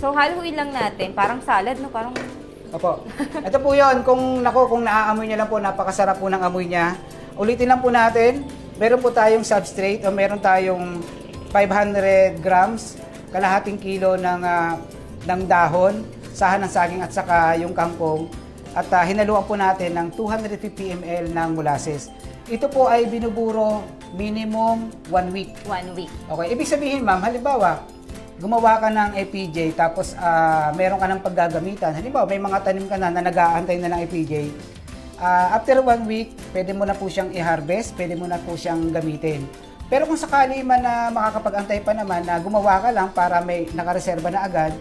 So, haluin lang natin. Parang salad, no? Parang... Opo. Ito po yun. Kung naaamoy niya lang po, napakasarap po ng amoy niya. Ulitin lang po natin. Meron po tayong substrate o meron tayong 500 grams, kalahating kilo ng dahon, sahan ng saging at saka yung kangkong. At hinaluan po natin ng 250 ml ng molasses. Ito po ay binuburo minimum 1 week. 1 week. Okay, ibig sabihin ma'am, halimbawa, gumawa ka ng FPJ tapos meron ka ng paggagamitan. Halimbawa, may mga tanim ka na nag-aantay na ng FPJ. After 1 week, pwede mo na po siyang i-harvest, pwede mo na po siyang gamitin. Pero kung sakali man na makakapag-antay pa naman na gumawa ka lang para may nakareserba na agad,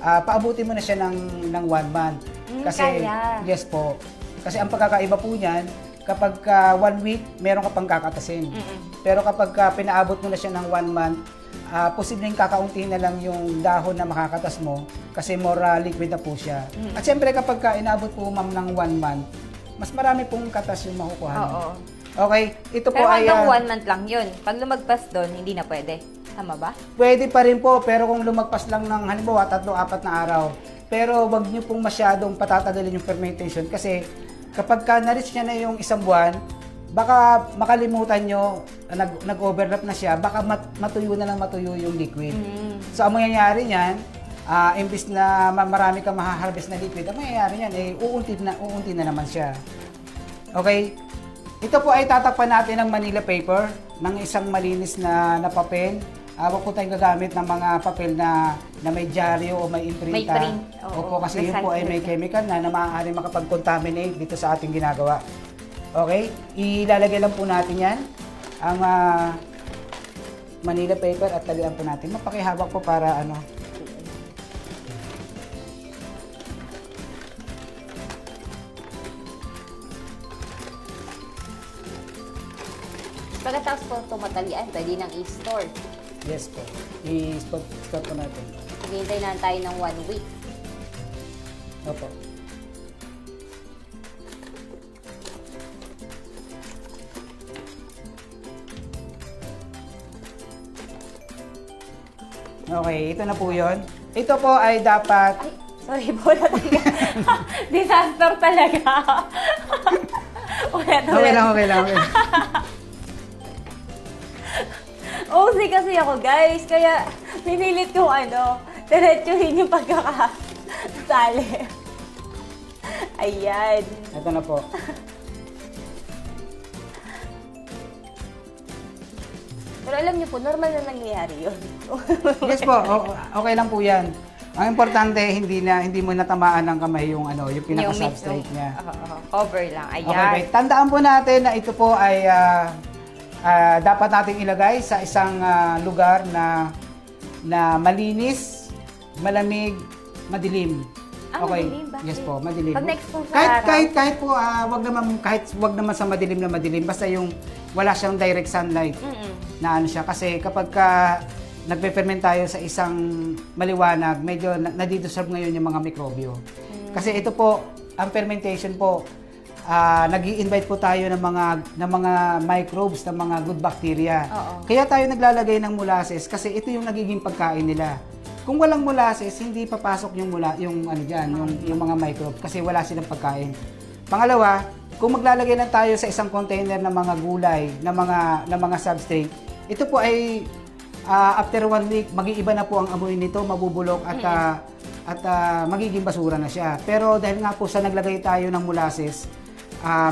paabutin mo na siya ng 1 month. Kasi, kaya. yes po. Kasi ang pagkakaiba po niyan, kapag 1 week, meron ka pang kakatasin. Pero kapag pinaabot mo na siya ng 1 month, posibleng kakaunti na lang yung dahon na makakatas mo kasi more liquid na po siya. At siyempre kapag inaabot po ma'am ng 1 month, mas marami pong katas yung makukuha mo. Oo. Okay, ito po Pero ay... hanggang 1 month lang yun. Pag lumagpas doon, hindi na pwede. Tama ba? Pwede pa rin po, pero kung lumagpas lang ng halimbawa 3-4 na araw, pero wag niyo pong masyadong patatagalin yung fermentation kasi kapag na-reach niya na yung 1 buwan, baka makalimutan nyo, nag-overlap na siya, baka matuyo na lang matuyo yung liquid. So, ang mangyayari niyan, imbis na marami kang maha-harvest na liquid, ang mangyayari niyan, uunti na naman siya. Okay? Ito po ay tatakpan natin ng Manila paper, ng isang malinis na papel. Huwag po tayong gagamit ng mga papel na may dyaryo o may imprinta. May print. Opo, kasi yun po ay may chemical na maaaring makapag-contaminate dito sa ating ginagawa. Okay? Ilalagay lang po natin yan, ang Manila paper at talian po natin. Mapakihawak po para ano. Pagkatapos po ito matalian, pwede nang i-store. Yes po. I-stop po natin. Hintay na tayo ng 1 week. Opo. Okay, ito na po yun. Ito po ay dapat... Ay, sorry po na talaga. Disaster talaga. Ulit. Okay lang. OC kasi ako, guys. Kaya, pinilit kong diretsuhin yung pagkakasali. Ayan. Ito na po. Pero alam niyo po, normal na nangyayari yun. Yes po, okay lang po yan. Ang importante, hindi mo natamaan ng kamay yung pinaka-substrate niya. Cover lang. Ayan. Okay, tandaan po natin na ito po ay dapat nating ilagay sa isang lugar na malinis, malamig, madilim. Okay. Madilim? Bakit? Yes po, madilim. Pag na-expose sa araw? Kahit po, wag naman sa madilim, basta yung wala siyang direct sunlight na ano siya. Kasi kapag nagpe-ferment tayo sa isang maliwanag, medyo nadidisturb ngayon yung mga mikrobyo. Kasi ito po, ang fermentation po, nag-i-invite po tayo ng mga microbes, ng mga good bacteria. Kaya tayo naglalagay ng molasses kasi ito yung nagiging pagkain nila. Kung walang molasses, hindi papasok yung mga microbes kasi wala silang pagkain. Pangalawa, kung maglalagay lang tayo sa isang container ng mga gulay, ng mga substrate, ito po ay after 1 week, mag-iiba na po ang amoy nito, mabubulok at magiging basura na siya. Pero dahil nga po sa naglagay tayo ng molasses,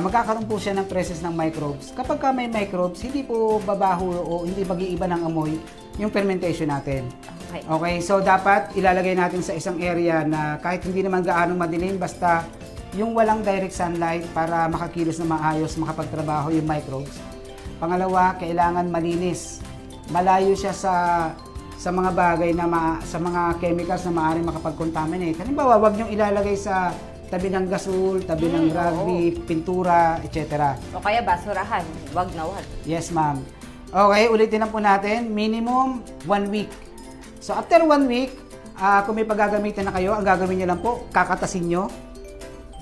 magkakaroon po siya ng presence ng microbes. Kapag may microbes, hindi po babaho o hindi mag-iiba ng amoy yung fermentation natin. Okay, so dapat ilalagay natin sa isang area na kahit hindi naman gaano madilim, basta yung walang direct sunlight para makakilos na maayos, makapagtrabaho yung microbes. Pangalawa, kailangan malinis. Malayo siya sa mga bagay sa mga chemicals na maaaring makapag-contaminate. Halimbawa, wag niyong ilalagay sa tabi ng gasol, tabi ng rugby, pintura, etc. O kaya basurahan. Wag na wag. Yes, ma'am. Okay, ulitin lang po natin. Minimum 1 week. So, after 1 week, kung may paggagamitan na kayo, ang gagawin nyo lang po, kakatasin nyo.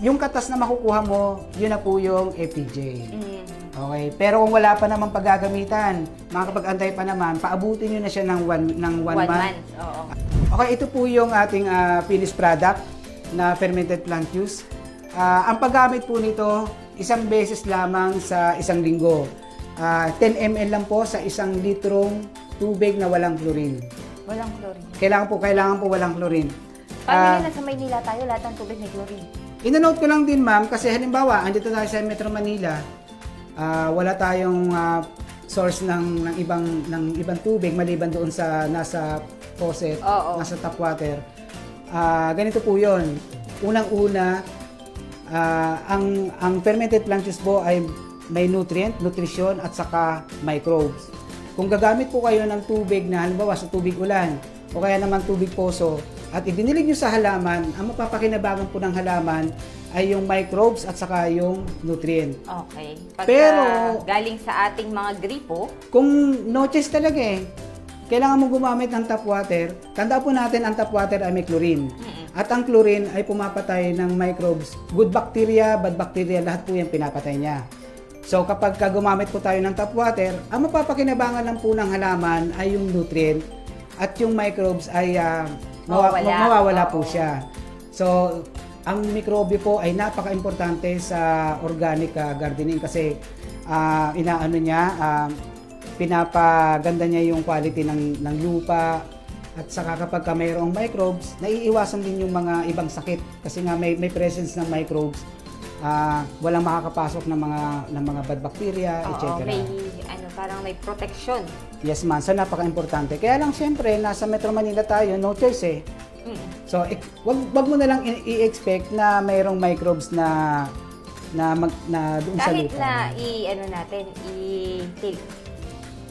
Yung katas na makukuha mo, yun na po yung FPJ. Okay, pero kung wala pa naman paggagamitan, makakapag-antay pa naman, paabutin nyo na siya ng 1 month. Oo. Okay, ito po yung ating finished product na fermented plant juice. Ang paggamit po nito, isang beses lamang sa isang linggo. 10 ml lang po sa isang litrong tubig na walang chlorine. Walang chlorine. Kailangan po walang chlorine. Pag nasa Maynila tayo, lahat ng tubig may chlorine. Ino-note ko lang din, ma'am, kasi halimbawa, andito tayo sa Metro Manila, wala tayong source ng ibang tubig maliban doon sa nasa faucet, nasa tap water. Ganito po 'yon. Unang-una, ang fermented plant juice po ay may nutrition at saka microbes. Kung gagamit po kayo ng tubig na halimbawa sa tubig ulan o kaya naman tubig poso at idinilig nyo sa halaman, ang mapapakinabangan po ng halaman ay yung microbes at saka yung nutrient. Okay. Pagka Pero galing sa ating mga gripo, kung no choice talaga kailangan mo gumamit ng tap water. Tandaan po natin ang tap water ay may chlorine. At ang chlorine ay pumapatay ng microbes. Good bacteria, bad bacteria, lahat po yan pinapatay niya. So kapag gumamit po tayo ng tap water, ang mapapakinabangan lang po ng halaman ay yung nutrient at yung microbes ay mawawala po siya. So ang mikrobyo po ay napaka-importante sa organic gardening kasi pinapaganda niya yung quality ng lupa at saka kapag mayroong microbes, naiiwasan din yung mga ibang sakit kasi nga may presence ng microbes. Walang makakapasok ng mga bad bacteria, etc. may parang may protection. Yes, ma'am. So napaka-importante. Kaya lang siyempre nasa Metro Manila tayo, no choice So wag mo na lang i-expect na mayroong microbes na doon sa lupa. Kahit na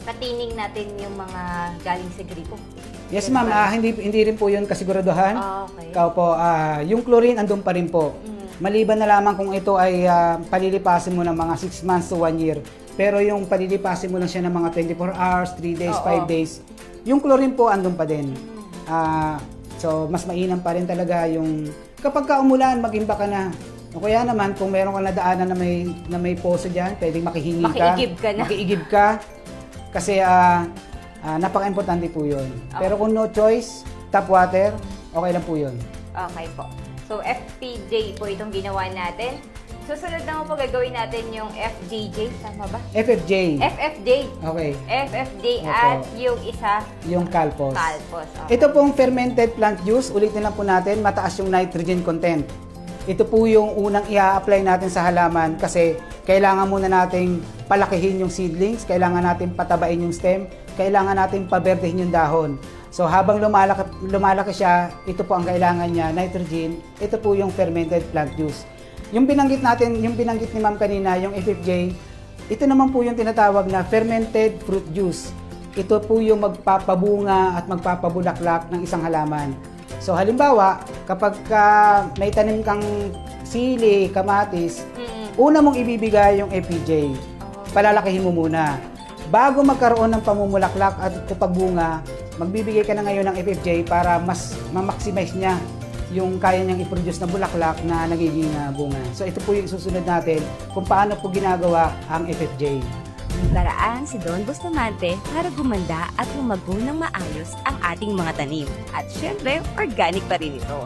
patining natin yung mga galing sa gripo. Yes, ma'am. Hindi rin po 'yun kasiguraduhan. Okay. Po, yung chlorine andun pa rin po. Maliban na lamang kung ito ay palilipasin mo ng mga 6 months to 1 year. Pero yung palilipasin mo lang siya ng mga 24 hours, 3 days, 5 days, yung chlorine po andun pa din. So, mas mainam pa rin talaga yung kapag umulan, mag-imba ka na. O kaya naman, kung meron kang nadaanan na may poso dyan, pwedeng makihingi ka. Makiigib ka. Kasi napaka-importante po yun. Pero kung no choice, tap water, okay lang po yun. Okay po. So, FPJ po itong ginawa natin. Susunod naman po gagawin natin yung FJJ, tama ba? FFJ. FFJ. Okay. FFJ at yung isa? Yung Calpos. Calpos, okay. Ito pong fermented plant juice, ulitin lang po natin, mataas yung nitrogen content. Ito po yung unang i-apply natin sa halaman kasi kailangan muna nating palakihin yung seedlings, kailangan natin patabain yung stem, kailangan natin paberdehin yung dahon. So habang lumalaki siya, ito po ang kailangan niya, nitrogen, ito po yung fermented plant juice. Yung binanggit ni ma'am kanina, yung FFJ, ito naman po yung tinatawag na fermented fruit juice. Ito po yung magpapabunga at magpapabulaklak ng isang halaman. So halimbawa, kapag may tanim kang sili, kamatis, una mong ibibigay yung FFJ. Palalakihin mo muna. Bago magkaroon ng pamumulaklak at pagbunga, magbibigay ka na ngayon ng FFJ para mas ma-maximize niya yung kaya niyang i-produce na bulaklak na nagiging bunga. So ito po yung susunod natin kung paano po ginagawa ang FFJ. Paraan si Don Bustamante para gumanda at lumago ng maayos ang ating mga tanim. At syempre, organic pa rin ito.